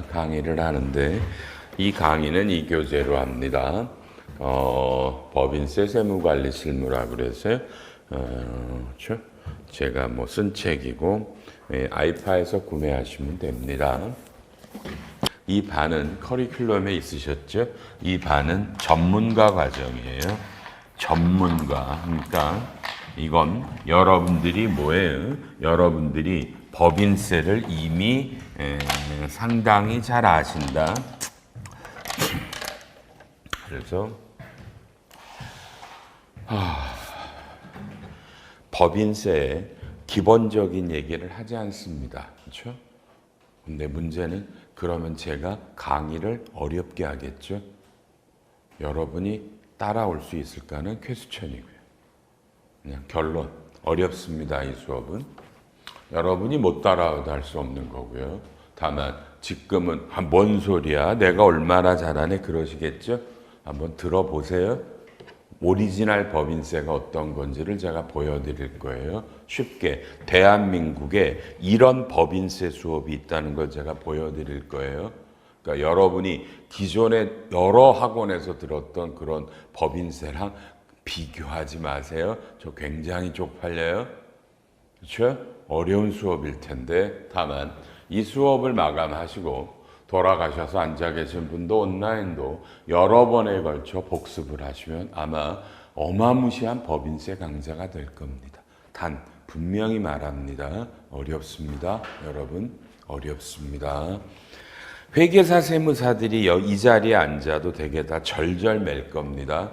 강의를 하는데 이 강의는 이 교재로 합니다. 법인세 세무관리 실무라 그래서 제가 뭐 쓴 책이고 아이파에서 구매하시면 됩니다. 이 반은 커리큘럼에 있으셨죠? 이 반은 전문가 과정이에요. 전문가. 그러니까 이건 여러분들이 뭐예요? 여러분들이 법인세를 이미 상당히 잘 아신다. 그래서 법인세의 기본적인 얘기를 하지 않습니다. 그렇죠? 근데 문제는 그러면 제가 강의를 어렵게 하겠죠? 여러분이 따라올 수 있을까는 퀘스천이고요. 그냥 결론, 어렵습니다. 이 수업은. 여러분이 못 따라와도 할 수 없는 거고요. 다만 지금은 뭔 소리야? 내가 얼마나 잘하네? 그러시겠죠? 한번 들어보세요. 오리지널 법인세가 어떤 건지를 제가 보여드릴 거예요. 쉽게 대한민국에 이런 법인세 수업이 있다는 걸 제가 보여드릴 거예요. 그러니까 여러분이 기존에 여러 학원에서 들었던 그런 법인세랑 비교하지 마세요. 저 굉장히 쪽팔려요. 그렇죠? 어려운 수업일 텐데 다만 이 수업을 마감하시고 돌아가셔서 앉아 계신 분도 온라인도 여러 번에 걸쳐 복습을 하시면 아마 어마무시한 법인세 강자가 될 겁니다. 단 분명히 말합니다. 어렵습니다. 여러분 어렵습니다. 회계사 세무사들이 이 자리에 앉아도 되게 다 절절맬 겁니다.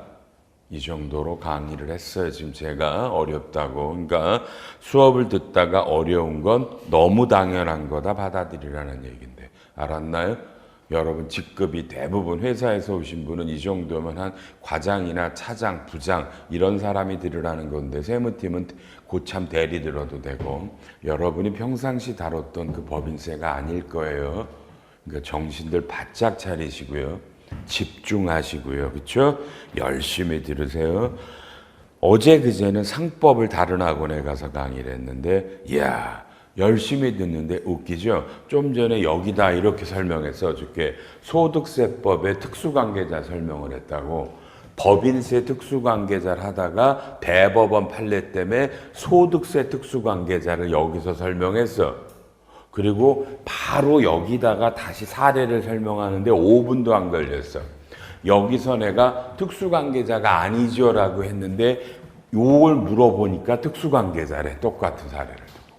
이 정도로 강의를 했어요. 지금 제가 어렵다고. 그러니까 수업을 듣다가 어려운 건 너무 당연한 거다 받아들이라는 얘기인데 알았나요? 여러분 직급이 대부분 회사에서 오신 분은 이 정도면 한 과장이나 차장, 부장 이런 사람이 들으라는 건데 세무팀은 고참 대리 들어도 되고 여러분이 평상시 다뤘던 그 법인세가 아닐 거예요. 그러니까 정신들 바짝 차리시고요. 집중하시고요. 그렇죠? 열심히 들으세요. 어제 그제는 상법을 다른 학원에 가서 강의를 했는데 이야 열심히 듣는데 웃기죠? 좀 전에 여기다 이렇게 설명해서 저게 소득세법의 특수관계자 설명을 했다고 법인세 특수관계자를 하다가 대법원 판례 때문에 소득세 특수관계자를 여기서 설명했어. 그리고 바로 여기다가 다시 사례를 설명하는데 5분도 안 걸렸어. 여기서 내가 특수관계자가 아니죠 라고 했는데 요걸 물어보니까 특수관계자래. 똑같은 사례를 두고.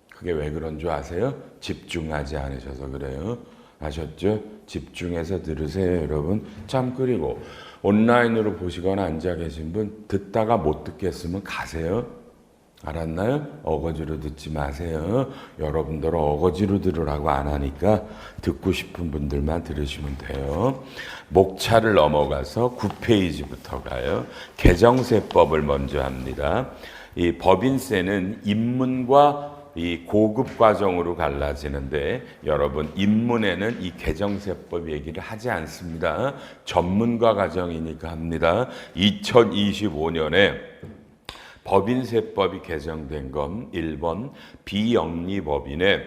그게 왜 그런 줄 아세요? 집중하지 않으셔서 그래요. 아셨죠? 집중해서 들으세요 여러분. 참 그리고 온라인으로 보시거나 앉아 계신 분 듣다가 못 듣겠으면 가세요. 알았나요? 어거지로 듣지 마세요. 여러분들은 어거지로 들으라고 안 하니까 듣고 싶은 분들만 들으시면 돼요. 목차를 넘어가서 9페이지부터 가요. 개정세법을 먼저 합니다. 이 법인세는 입문과 이 고급 과정으로 갈라지는데 여러분 입문에는 이 개정세법 얘기를 하지 않습니다. 전문가 과정이니까 합니다. 2025년에 법인세법이 개정된 건 1번 비영리법인의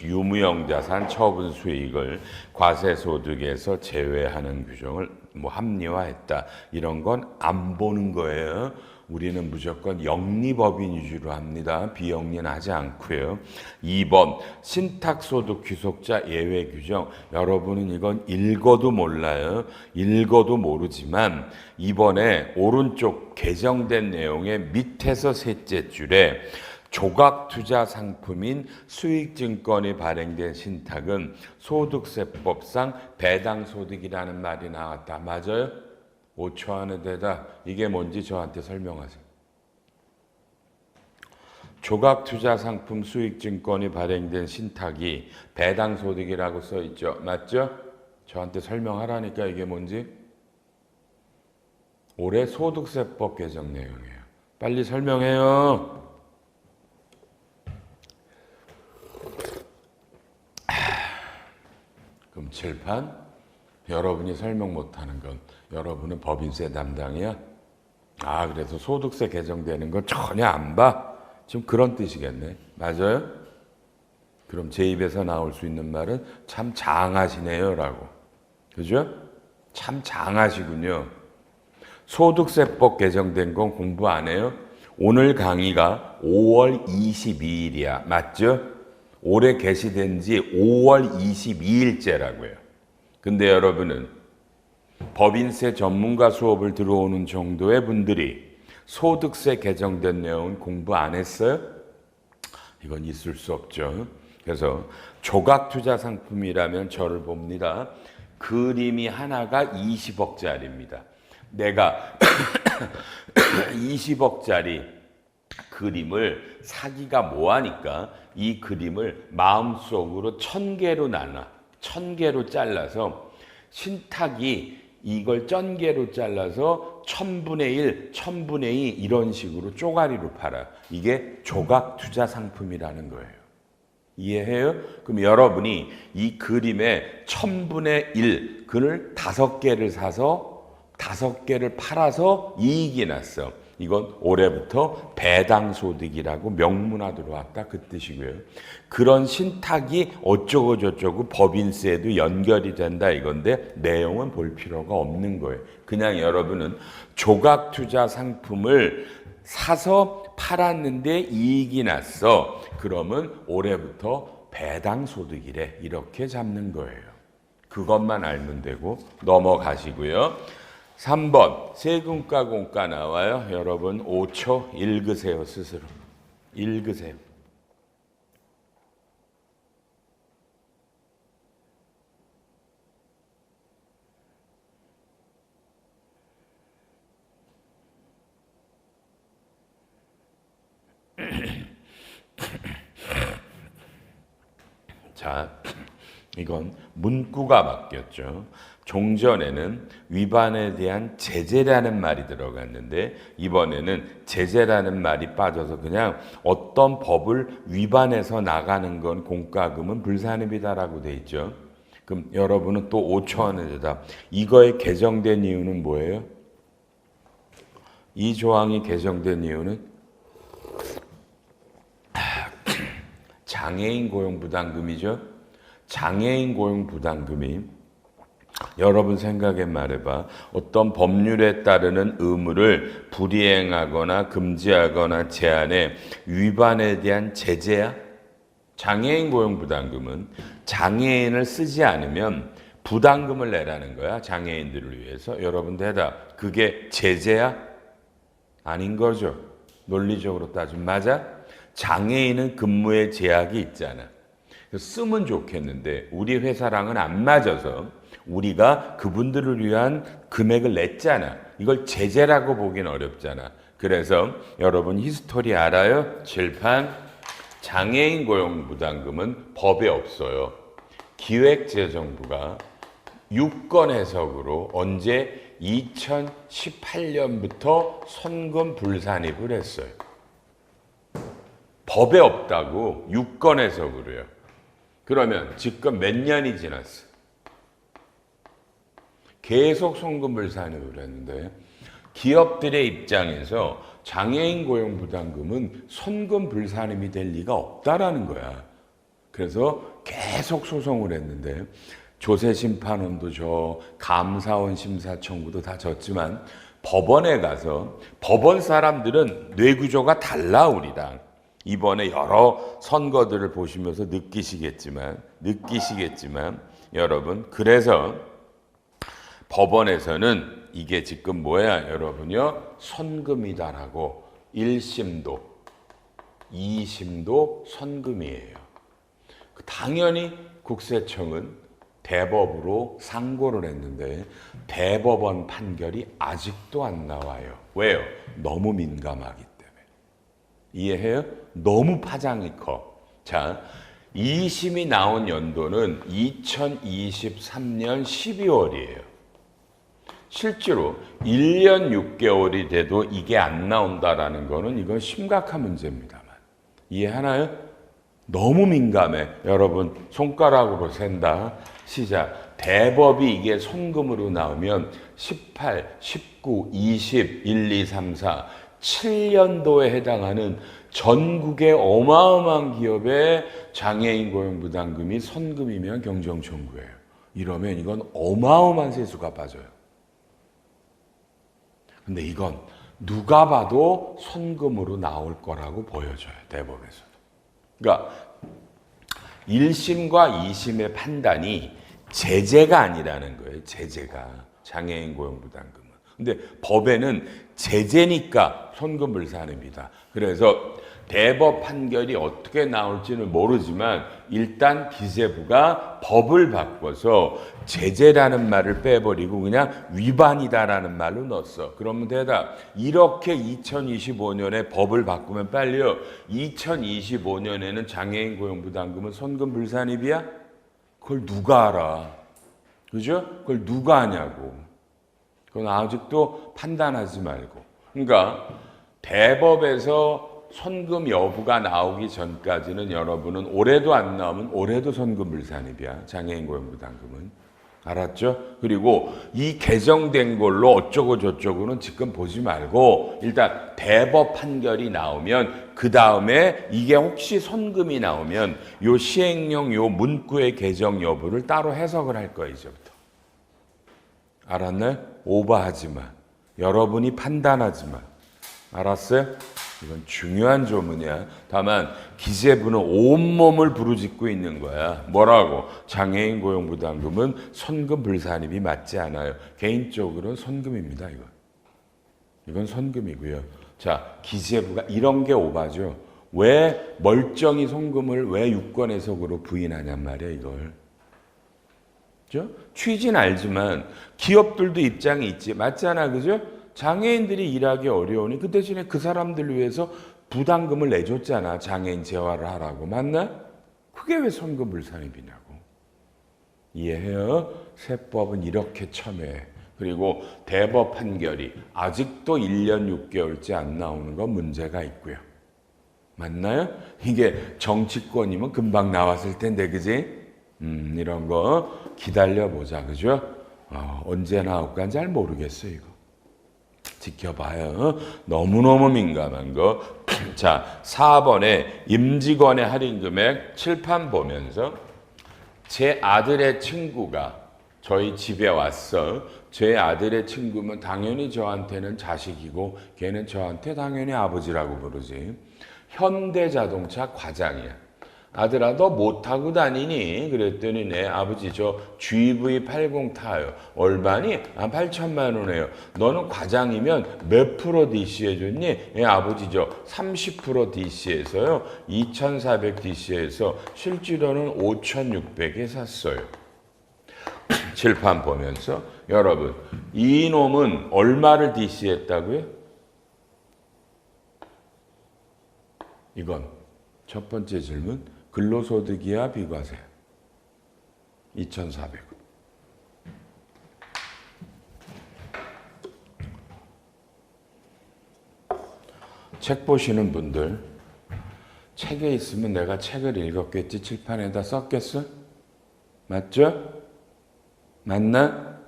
유무형자산 처분 수익을 과세소득에서 제외하는 규정을 합리화했다. 이런 건 안 보는 거예요. 우리는 무조건 영리법인 위주로 합니다. 비영리는 하지 않고요. 2번 신탁소득 귀속자 예외 규정. 여러분은 이건 읽어도 몰라요. 읽어도 모르지만 이번에 오른쪽 개정된 내용의 밑에서 셋째 줄에 조각투자 상품인 수익증권이 발행된 신탁은 소득세법상 배당소득이라는 말이 나왔다. 맞아요? 5초 안에 대답. 이게 뭔지 저한테 설명하세요. 조각투자 상품 수익증권이 발행된 신탁이 배당소득이라고 써있죠. 맞죠? 저한테 설명하라니까 이게 뭔지. 올해 소득세법 개정 내용이에요. 빨리 설명해요. 그럼 칠판? 여러분이 설명 못하는 건 여러분은 법인세 담당이야? 아, 그래서 소득세 개정되는 건 전혀 안 봐? 지금 그런 뜻이겠네. 맞아요? 그럼 제 입에서 나올 수 있는 말은 참 장하시네요 라고. 그죠? 참 장하시군요. 소득세법 개정된 건 공부 안 해요? 오늘 강의가 5월 22일이야. 맞죠? 올해 개시된 지 5월 22일째라고요. 근데 여러분은 법인세 전문가 수업을 들어오는 정도의 분들이 소득세 개정된 내용은 공부 안 했어요? 이건 있을 수 없죠. 그래서 조각투자 상품이라면 저를 봅니다. 그림이 하나가 20억짜리입니다. 내가 20억짜리 그림을 사기가 뭐하니까 이 그림을 마음속으로 1000개로 나눠 1000개로 잘라서 신탁이 이걸 1000개로 잘라서 1000분의 1, 1000분의 2 이런 식으로 쪼가리로 팔아요. 이게 조각투자 상품이라는 거예요. 이해해요? 그럼 여러분이 이 그림의 1000분의 1 그를 5개를 사서 5개를 팔아서 이익이 났어. 이건 올해부터 배당소득이라고 명문화 들어왔다 그 뜻이고요. 그런 신탁이 어쩌고 저쩌고 법인세에도 연결이 된다 이건데 내용은 볼 필요가 없는 거예요. 그냥 여러분은 조각투자 상품을 사서 팔았는데 이익이 났어. 그러면 올해부터 배당소득이래. 이렇게 잡는 거예요. 그것만 알면 되고 넘어가시고요. 3번 세금과 공과 나와요. 여러분 5초 읽으세요. 스스로. 읽으세요. 자, 이건 문구가 바뀌었죠. 종전에는 위반에 대한 제재라는 말이 들어갔는데 이번에는 제재라는 말이 빠져서 그냥 어떤 법을 위반해서 나가는 건 공과금은 불산입니다라고 돼 있죠. 그럼 여러분은 또 5초 안에 대답. 이거에 개정된 이유는 뭐예요? 이 조항이 개정된 이유는 장애인 고용부담금이죠. 장애인 고용부담금이 여러분 생각에 말해봐. 어떤 법률에 따르는 의무를 불이행하거나 금지하거나 제한해 위반에 대한 제재야? 장애인 고용부담금은 장애인을 쓰지 않으면 부담금을 내라는 거야. 장애인들을 위해서. 여러분 대답. 그게 제재야? 아닌 거죠. 논리적으로 따지면 맞아? 장애인은 근무에 제약이 있잖아. 쓰면 좋겠는데 우리 회사랑은 안 맞아서 우리가 그분들을 위한 금액을 냈잖아. 이걸 제재라고 보기는 어렵잖아. 그래서 여러분 히스토리 알아요? 칠판 장애인 고용부담금은 법에 없어요. 기획재정부가 유권 해석으로 언제 2018년부터 선금 불산입을 했어요. 법에 없다고 유권 해석으로요. 그러면 지금 몇 년이 지났어? 계속 선금 불산입을 했는데 기업들의 입장에서 장애인 고용부담금은 선금 불산입이 될 리가 없다라는 거야. 그래서 계속 소송을 했는데 조세심판원도 져, 감사원 심사청구도 다 졌지만 법원에 가서 법원 사람들은 뇌구조가 달라 우리랑. 이번에 여러 선거들을 보시면서 느끼시겠지만 여러분 그래서 법원에서는 이게 지금 뭐야 여러분요 선금이다라고 1심도 2심도 선금이에요. 당연히 국세청은 대법으로 상고를 했는데 대법원 판결이 아직도 안 나와요. 왜요? 너무 민감하기 때문에. 이해해요? 너무 파장이 커. 자, 2심이 나온 연도는 2023년 12월이에요. 실제로 1년 6개월이 돼도 이게 안 나온다라는 거는 이건 심각한 문제입니다만. 이해하나요? 너무 민감해. 여러분 손가락으로 센다. 시작. 대법이 이게 손금으로 나오면 18, 19, 20, 1, 2, 3, 4 7년도에 해당하는 전국의 어마어마한 기업의 장애인 고용 부담금이 선금이면 경정 청구예요. 이러면 이건 어마어마한 세수가 빠져요. 근데 이건 누가 봐도 선금으로 나올 거라고 보여져요. 대법에서도. 그러니까 1심과 2심의 판단이 제재가 아니라는 거예요. 제재가. 장애인 고용 부담금은. 근데 법에는 제재니까 선금불산입니다. 그래서 대법 판결이 어떻게 나올지는 모르지만 일단 기재부가 법을 바꿔서 제재라는 말을 빼버리고 그냥 위반이다라는 말로 넣었어. 그러면 대답. 이렇게 2025년에 법을 바꾸면 빨리요. 2025년에는 장애인 고용부담금은 선금불산입이야? 그걸 누가 알아? 그죠? 그걸 누가 아냐고. 그건 아직도 판단하지 말고. 그러니까 대법에서 선금 여부가 나오기 전까지는 여러분은 올해도 안 나오면 올해도 선금불산입이야. 장애인 고용부담금은. 알았죠? 그리고 이 개정된 걸로 어쩌고 저쩌고는 지금 보지 말고 일단 대법 판결이 나오면 그 다음에 이게 혹시 선금이 나오면 요 시행령 요 문구의 개정 여부를 따로 해석을 할 거야 이제부터. 알았나요? 오버하지 마. 여러분이 판단하지 마. 알았어요? 이건 중요한 조문이야. 다만 기재부는 온몸을 부르짖고 있는 거야. 뭐라고? 장애인 고용부담금은 선금불산입이 맞지 않아요. 개인적으로는 선금입니다. 이건 선금이고요. 자, 기재부가 이런 게 오바죠. 왜 멀쩡히 선금을 왜 유권 해석으로 부인하냔 말이야 이걸. 그죠? 취지는 알지만 기업들도 입장이 있지. 맞잖아. 그죠? 장애인들이 일하기 어려우니 그 대신에 그 사람들을 위해서 부담금을 내줬잖아. 장애인 재활을 하라고. 맞나? 그게 왜 선금불산입이냐고. 이해해요? 세법은 이렇게 첨예해. 그리고 대법 판결이 아직도 1년 6개월째 안 나오는 건 문제가 있고요. 맞나요? 이게 정치권이면 금방 나왔을 텐데 그지? 이런 거 기다려보자. 그죠? 언제 나올까 잘 모르겠어요 이거. 지켜봐요. 너무너무 민감한 거. 자, 4번에 임직원의 할인 금액 칠판 보면서 제 아들의 친구가 저희 집에 왔어. 제 아들의 친구면 당연히 저한테는 자식이고 걔는 저한테 당연히 아버지라고 부르지. 현대자동차 과장이야. 아들아 너 뭐 타고 다니니? 그랬더니 내 아버지 저 GV80 타요. 얼마니? 8천만 원이에요. 너는 과장이면 몇 프로 DC 해줬니? 예, 아버지 저 30% DC에서요. 2,400 DC에서 실제로는 5,600에 샀어요. 칠판 보면서 여러분 이놈은 얼마를 DC했다고요? 이건 첫 번째 질문. 근로소득이야 비과세야? 2,400원. 책 보시는 분들 책에 있으면 내가 책을 읽었겠지 칠판에다 썼겠어? 맞죠? 맞나?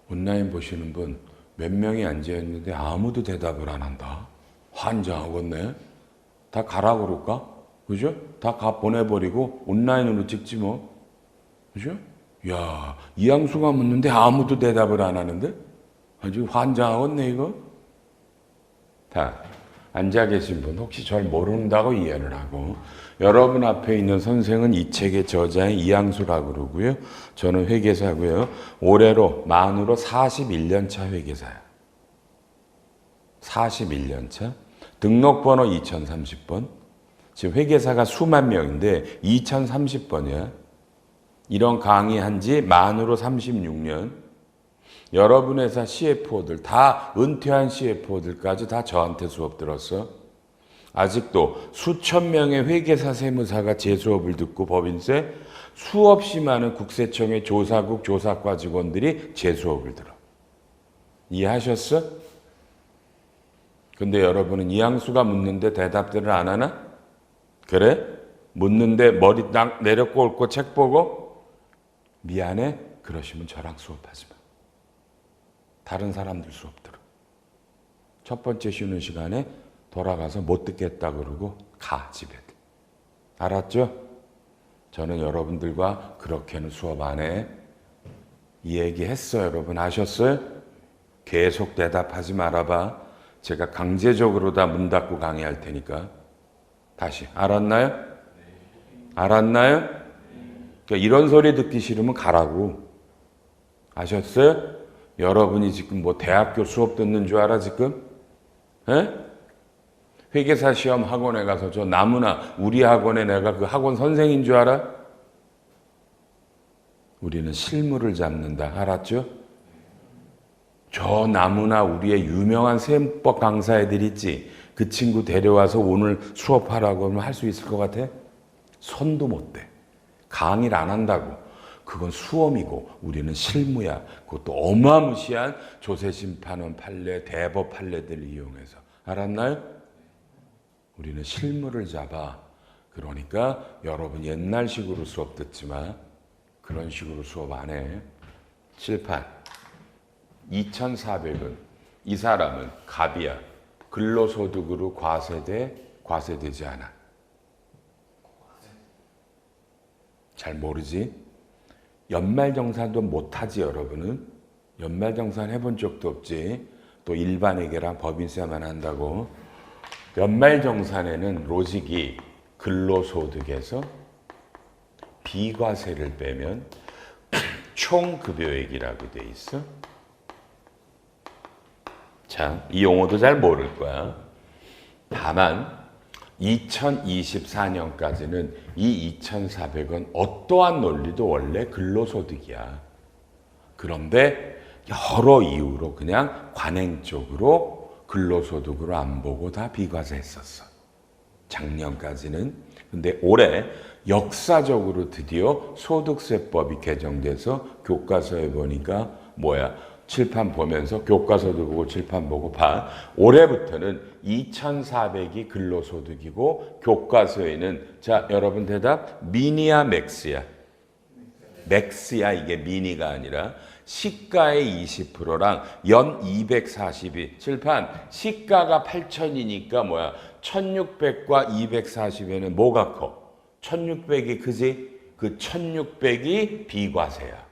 온라인 보시는 분 몇 명이 앉아있는데 아무도 대답을 안 한다. 환장하겠네. 다 가라 그럴까? 그죠? 다 가 보내버리고 온라인으로 찍지 뭐. 그죠? 야, 이양수가 묻는데 아무도 대답을 안 하는데? 아주 환장하겠네 이거. 다 앉아 계신 분 혹시 절 모른다고 이해를 하고 여러분 앞에 있는 선생은 이 책의 저자인 이양수라고 그러고요. 저는 회계사고요. 올해로 만으로 41년 차 회계사야. 41년 차. 등록번호 2030번. 지금 회계사가 수만 명인데 2030번이야. 이런 강의한 지 만으로 36년. 여러분 회사 CFO들 다 은퇴한 CFO들까지 다 저한테 수업 들었어. 아직도 수천 명의 회계사 세무사가 제 수업을 듣고 법인세 수없이 많은 국세청의 조사국 조사과 직원들이 제 수업을 들어. 이해하셨어? 근데 여러분은 이양수가 묻는데 대답들을 안 하나? 그래? 묻는데 머리 딱 내려 꼴고 책 보고? 미안해? 그러시면 저랑 수업하지 마. 다른 사람들 수업 들어. 첫 번째 쉬는 시간에 돌아가서 못 듣겠다 그러고 가 집에. 알았죠? 저는 여러분들과 그렇게는 수업 안 해. 이 얘기 했어요. 여러분 아셨어요? 계속 대답하지 말아봐. 제가 강제적으로 다 문 닫고 강의할 테니까. 다시 알았나요? 알았나요? 그러니까 이런 소리 듣기 싫으면 가라고. 아셨어요? 여러분이 지금 뭐 대학교 수업 듣는 줄 알아 지금? 에? 회계사 시험 학원에 가서 저 나무나 우리 학원에 내가 그 학원 선생인 줄 알아? 우리는 실무를 잡는다. 알았죠? 저 나무나 우리의 유명한 셈법 강사 애들 있지? 그 친구 데려와서 오늘 수업하라고 하면 할 수 있을 것 같아? 손도 못 대. 강의를 안 한다고. 그건 수험이고 우리는 실무야. 그것도 어마무시한 조세심판원 판례, 대법 판례들을 이용해서. 알았나요? 우리는 실무를 잡아. 그러니까 여러분 옛날식으로 수업 듣지 마. 그런 식으로 수업 안 해. 칠판. 2,400은 이 사람은 갑이야. 근로소득으로 과세되지 않아. 잘 모르지? 연말정산도 못하지 여러분은. 연말정산 해본 적도 없지. 또 일반회계랑 법인세만 한다고. 연말정산에는 로직이 근로소득에서 비과세를 빼면 총급여액이라고 돼 있어. 자, 이 용어도 잘 모를 거야. 다만 2024년까지는 이 2,400원 어떠한 논리도 원래 근로소득이야. 그런데 여러 이유로 그냥 관행적으로 근로소득으로 안 보고 다 비과세했었어. 작년까지는. 근데 올해 역사적으로 드디어 소득세법이 개정돼서 교과서에 보니까 뭐야? 칠판 보면서 교과서도 보고 칠판 보고 봐. 올해부터는 2,400이 근로소득이고 교과서에는 자 여러분 대답 미니야 맥스야? 맥스야. 이게 미니가 아니라 시가의 20%랑 연 240이 칠판 시가가 8,000이니까 뭐야 1,600과 240에는 뭐가 커? 1,600이 크지? 그 1,600이 비과세야.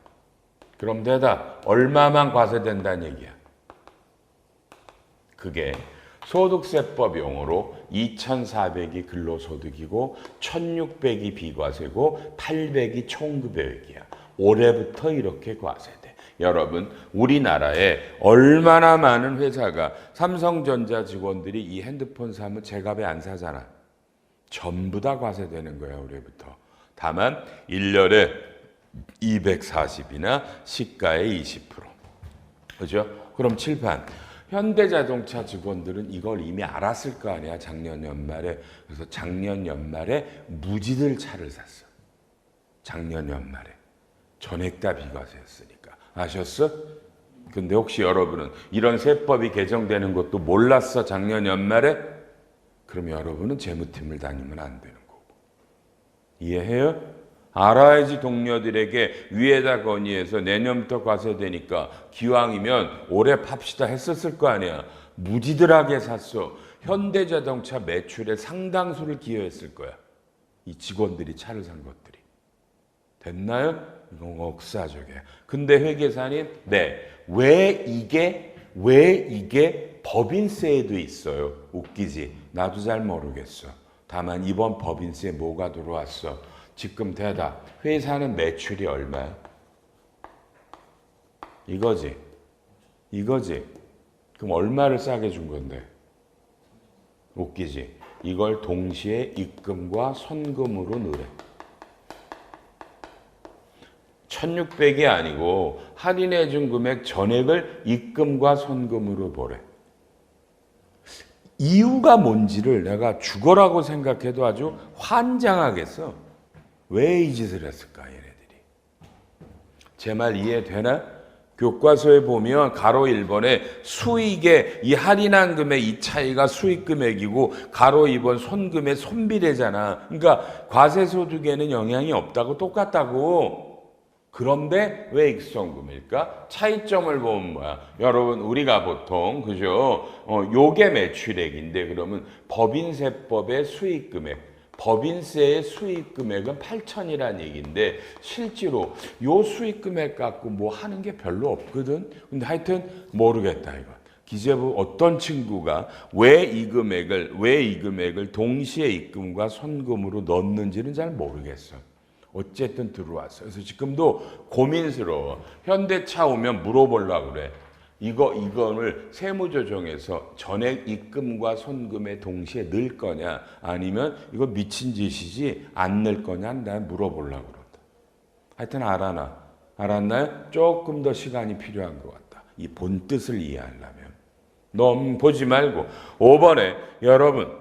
그럼 대답 얼마만 과세된다는 얘기야. 그게 소득세법 용어로 2,400이 근로소득이고 1,600이 비과세고 800이 총급여액이야. 올해부터 이렇게 과세돼. 여러분 우리나라에 얼마나 많은 회사가 삼성전자 직원들이 이 핸드폰 사면 제값에 안 사잖아. 전부 다 과세되는 거야 올해부터. 다만 1년에 240이나 시가의 20%. 그죠? 그럼 칠판. 현대자동차 직원들은 이걸 이미 알았을 거 아니야 작년 연말에. 그래서 작년 연말에 무지들 차를 샀어. 작년 연말에. 전액 다 비과세였으니까. 아셨어? 근데 혹시 여러분은 이런 세법이 개정되는 것도 몰랐어 작년 연말에? 그럼 여러분은 재무팀을 다니면 안 되는 거고. 이해해요? 알아야지 동료들에게 위에다 건의해서 내년부터 과세되니까 기왕이면 올해 팝시다 했었을 거 아니야. 무지들하게 샀어. 현대자동차 매출의 상당수를 기여했을 거야. 이 직원들이 차를 산 것들이. 됐나요? 이건 억사적이야. 근데 회계사님, 네. 왜 이게 법인세에도 있어요? 웃기지? 나도 잘 모르겠어. 다만 이번 법인세 뭐가 들어왔어? 지금 대답. 회사는 매출이 얼마야? 이거지. 그럼 얼마를 싸게 준 건데? 웃기지? 이걸 동시에 입금과 선금으로 넣으래. 1,600이 아니고 할인해 준 금액 전액을 입금과 선금으로 보래. 이유가 뭔지를 내가 죽어라고 생각해도 아주 환장하겠어. 왜 이 짓을 했을까 얘네들이. 제 말 이해되나? 교과서에 보면 가로 1번에 수익의 이 할인한 금액 이 차이가 수익 금액이고 가로 2번 손금의 손비례잖아. 그러니까 과세소득에는 영향이 없다고 똑같다고. 그런데 왜 익선금일까? 차이점을 보면 뭐야? 여러분 우리가 보통 그죠? 요게 매출액인데 그러면 법인세법의 수익금액, 법인세의 수익금액은 8천이라는 얘기인데 실제로 요 수익금액 갖고 뭐 하는 게 별로 없거든. 근데 하여튼 모르겠다 이거. 기재부 어떤 친구가 왜 이 금액을 동시에 입금과 선금으로 넣는지는 잘 모르겠어. 어쨌든 들어왔어. 그래서 지금도 고민스러워. 현대차 오면 물어보려고 그래. 이거를 세무조정에서 전액 입금과 손금에 동시에 넣을 거냐 아니면 이거 미친 짓이지 안 넣을 거냐 난 물어보려고 그러다. 하여튼 알았나요? 조금 더 시간이 필요한 것 같다. 이 본뜻을 이해하려면. 너무 보지 말고 5번에 여러분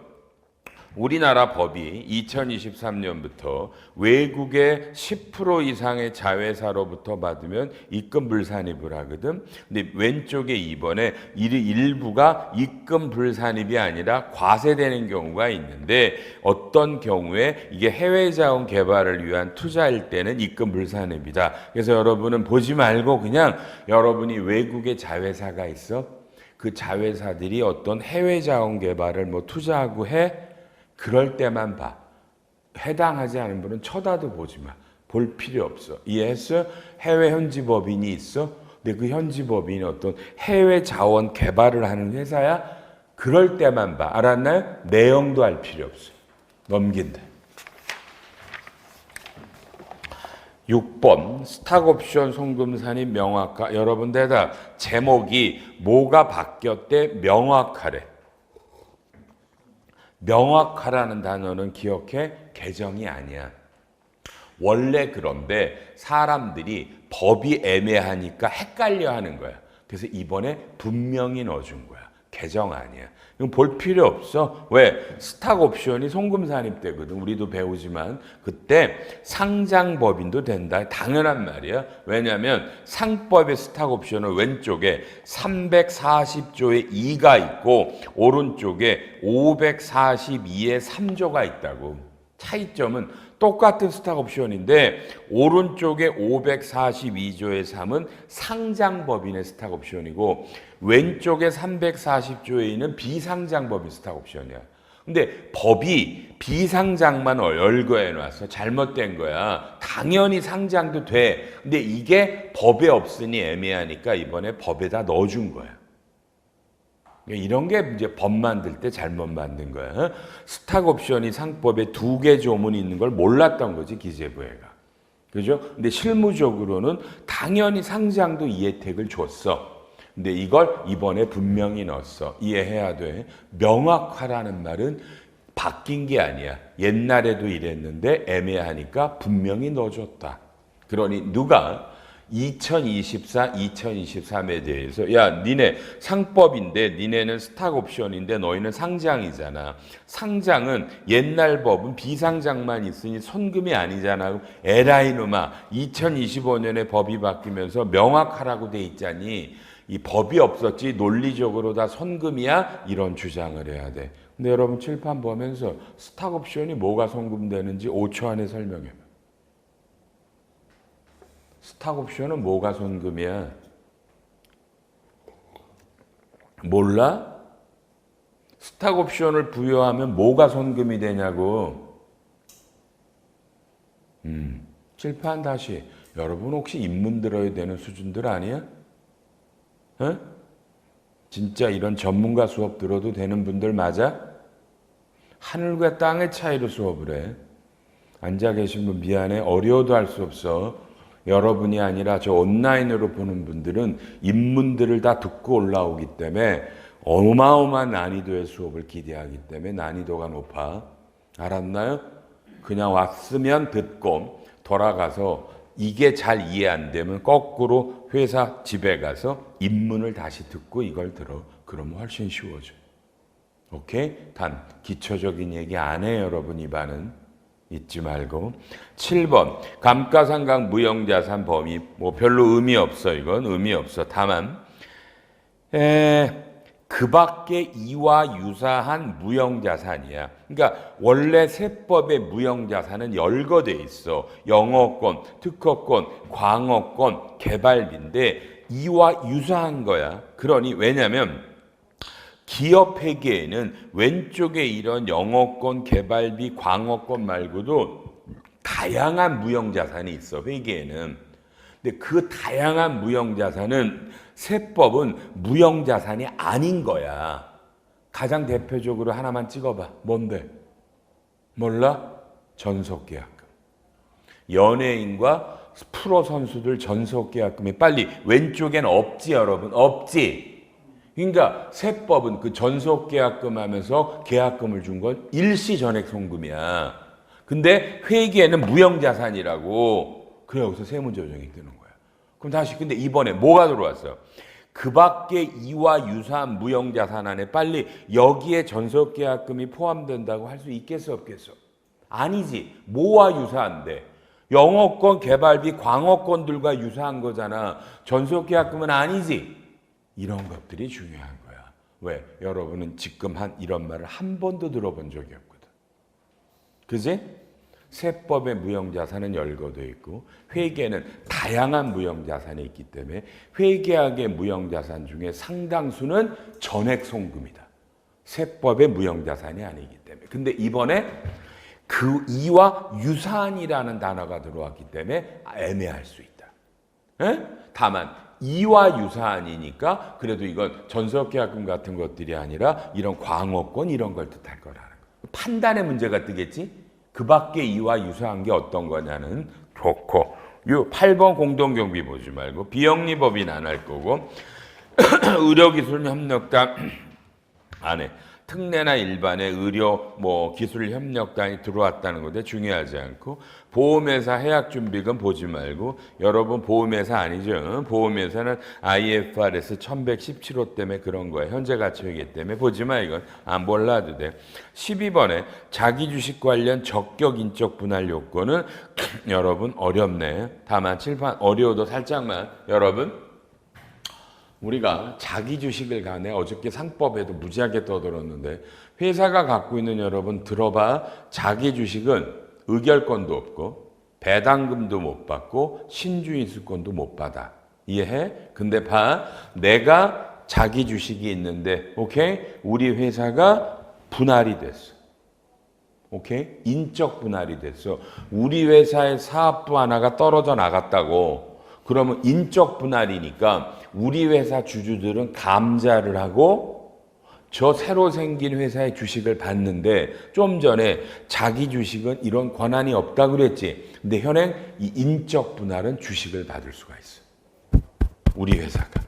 우리나라 법이 2023년부터 외국의 10% 이상의 자회사로부터 받으면 입금 불산입을 하거든. 근데 왼쪽에 2번에 일부가 입금 불산입이 아니라 과세되는 경우가 있는데 어떤 경우에 이게 해외 자원 개발을 위한 투자일 때는 입금 불산입이다. 그래서 여러분은 보지 말고 그냥 여러분이 외국에 자회사가 있어. 그 자회사들이 어떤 해외 자원 개발을 뭐 투자하고 해. 그럴 때만 봐. 해당하지 않은 분은 쳐다도 보지 마. 볼 필요 없어. 이해했어? 해외 현지 법인이 있어? 근데 그 현지 법인이 어떤 해외 자원 개발을 하는 회사야? 그럴 때만 봐. 알았나요? 내용도 알 필요 없어. 넘긴다. 6번 스탁옵션 송금산입 명확화. 여러분 대답. 제목이 뭐가 바뀌었대? 명확하래. 명확하라는 단어는 기억해? 개정이 아니야. 원래 그런데 사람들이 법이 애매하니까 헷갈려 하는 거야. 그래서 이번에 분명히 넣어준 거야. 개정 아니야. 이건 볼 필요 없어. 왜? 스탁 옵션이 송금산입되거든. 우리도 배우지만 그때 상장법인도 된다. 당연한 말이야. 왜냐하면 상법의 스탁 옵션은 왼쪽에 340조의 2가 있고 오른쪽에 542의 3조가 있다고. 차이점은 똑같은 스탁 옵션인데 오른쪽에 542조의 3은 상장법인의 스탁 옵션이고 왼쪽에 340조의 2는 비상장법인 스탁 옵션이야. 근데 법이 비상장만 열거해 놨어. 잘못된 거야. 당연히 상장도 돼. 근데 이게 법에 없으니 애매하니까 이번에 법에다 넣어준 거야. 이런 게 이제 법 만들 때 잘못 만든 거야. 스탁 옵션이 상법에 2개 조문이 있는 걸 몰랐던 거지, 기재부회가. 그죠? 근데 실무적으로는 당연히 상장도 이 혜택을 줬어. 근데 이걸 이번에 분명히 넣었어. 이해해야 돼. 명확하라는 말은 바뀐 게 아니야. 옛날에도 이랬는데 애매하니까 분명히 넣어줬다. 그러니 누가 2024, 2023에 대해서 야 니네 상법인데 니네는 스탁 옵션인데 너희는 상장이잖아. 상장은 옛날 법은 비상장만 있으니 선금이 아니잖아. 에라이 놈아 2025년에 법이 바뀌면서 명확하라고 돼 있잖니. 이 법이 없었지 논리적으로 다 선금이야? 이런 주장을 해야 돼. 근데 여러분 칠판 보면서 스탁 옵션이 뭐가 선금되는지 5초 안에 설명해. 스탁 옵션은 뭐가 선금이야? 몰라? 스탁 옵션을 부여하면 뭐가 선금이 되냐고. 칠판 다시. 여러분 혹시 입문 들어야 되는 수준들 아니야? 어? 진짜 이런 전문가 수업 들어도 되는 분들 맞아? 하늘과 땅의 차이로 수업을 해. 앉아 계신 분 미안해. 어려워도 할 수 없어. 여러분이 아니라 저 온라인으로 보는 분들은 입문들을 다 듣고 올라오기 때문에 어마어마한 난이도의 수업을 기대하기 때문에 난이도가 높아. 알았나요? 그냥 왔으면 듣고 돌아가서 이게 잘 이해 안 되면 거꾸로 회사 집에 가서 입문을 다시 듣고 이걸 들어. 그러면 훨씬 쉬워져. 오케이? 단 기초적인 얘기 안 해요, 여러분. 이 반은. 잊지 말고. 7번 감가상각 무형자산 범위. 뭐 별로 의미 없어. 이건 의미 없어. 다만 그 밖에 이와 유사한 무형자산이야. 그러니까 원래 세법의 무형자산은 열거돼 있어. 영어권, 특허권, 광어권, 개발비인데 이와 유사한 거야. 그러니 왜냐면 기업 회계에는 왼쪽에 이런 영어권, 개발비, 광어권 말고도 다양한 무형자산이 있어. 회계에는. 근데 그 다양한 무형자산은 세법은 무형자산이 아닌 거야. 가장 대표적으로 하나만 찍어봐. 뭔데? 몰라? 전속계약금. 연예인과 프로 선수들 전속계약금이 빨리 왼쪽엔 없지 여러분. 없지. 그러니까 세법은 그 전속계약금 하면서 계약금을 준 건 일시전액송금이야. 근데 회계에는 무형자산이라고. 그래 여기서 세무조정이 뜨는 거야. 그럼 다시 근데 이번에 뭐가 들어왔어? 그 밖에 이와 유사한 무형자산 안에 빨리 여기에 전속계약금이 포함된다고 할 수 있겠어 없겠어? 아니지. 뭐와 유사한데? 영어권, 개발비, 광어권들과 유사한 거잖아. 전속계약금은 아니지. 이런 것들이 중요한 거야. 왜? 여러분은 지금 이런 말을 한 번도 들어본 적이 없거든. 그지? 세법의 무형자산은 열거돼 있고 회계는 다양한 무형자산이 있기 때문에 회계학의 무형자산 중에 상당수는 전액송금이다. 세법의 무형자산이 아니기 때문에. 근데 이번에 그 이와 유사한이라는 단어가 들어왔기 때문에 애매할 수 있다. 에? 다만 이와 유사한이니까 그래도 이건 전속계약금 같은 것들이 아니라 이런 광어권 이런 걸 뜻할 거라는 거. 판단의 문제가 뜨겠지? 그 밖에 이와 유사한 게 어떤 거냐는 좋고 8번 공동경비 보지 말고 비영리법인 안 할 거고 의료기술협력단 안에 특례나 일반의 의료 기술협력단이 들어왔다는 건데 중요하지 않고 보험회사 해약준비금 보지 말고 여러분 보험회사 아니죠. 보험회사는 IFRS 1117호 때문에 그런 거야. 현재가치회계 때문에 보지 마. 이건 안 몰라도 돼. 12번에 자기주식 관련 적격 인적 분할 요건은 여러분 어렵네. 다만 칠판 어려워도 살짝만 여러분 우리가 자기 주식을 간에 어저께 상법에도 무지하게 떠들었는데 회사가 갖고 있는 여러분 들어봐. 자기 주식은 의결권도 없고 배당금도 못 받고 신주인수권도 못 받아. 이해해? 근데 봐. 내가 자기 주식이 있는데 오케이? 우리 회사가 분할이 됐어. 오케이? 인적 분할이 됐어. 우리 회사의 사업부 하나가 떨어져 나갔다고. 그러면 인적 분할이니까 우리 회사 주주들은 감자를 하고 저 새로 생긴 회사의 주식을 받는데 좀 전에 자기 주식은 이런 권한이 없다고 그랬지. 근데 현행 이 인적 분할은 주식을 받을 수가 있어. 우리 회사가.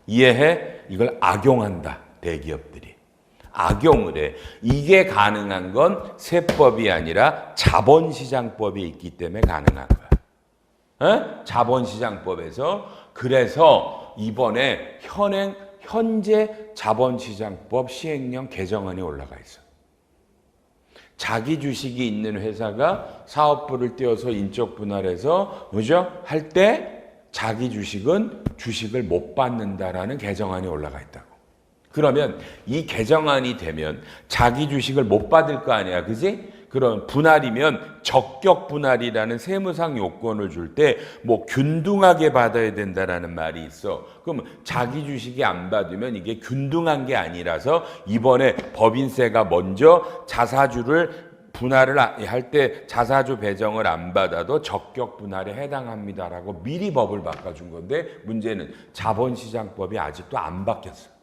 이해해? 이걸 악용한다. 대기업들이. 악용을 해. 이게 가능한 건 세법이 아니라 자본시장법이 있기 때문에 가능한 거야. 자본시장법에서 그래서 이번에 현재 자본시장법 시행령 개정안이 올라가 있어. 자기 주식이 있는 회사가 사업부를 떼어서 인적 분할해서 뭐죠? 할 때 자기 주식을 못 받는다라는 개정안이 올라가 있다고. 그러면 이 개정안이 되면 자기 주식을 못 받을 거 아니야. 그지? 그런 분할이면 적격 분할이라는 세무상 요건을 줄 때 균등하게 받아야 된다라는 말이 있어. 그럼 자기 주식이 안 받으면 이게 균등한 게 아니라서 이번에 법인세가 먼저 자사주를 분할을 할 때 자사주 배정을 안 받아도 적격 분할에 해당합니다라고 미리 법을 바꿔준 건데 문제는 자본시장법이 아직도 안 바뀌었어.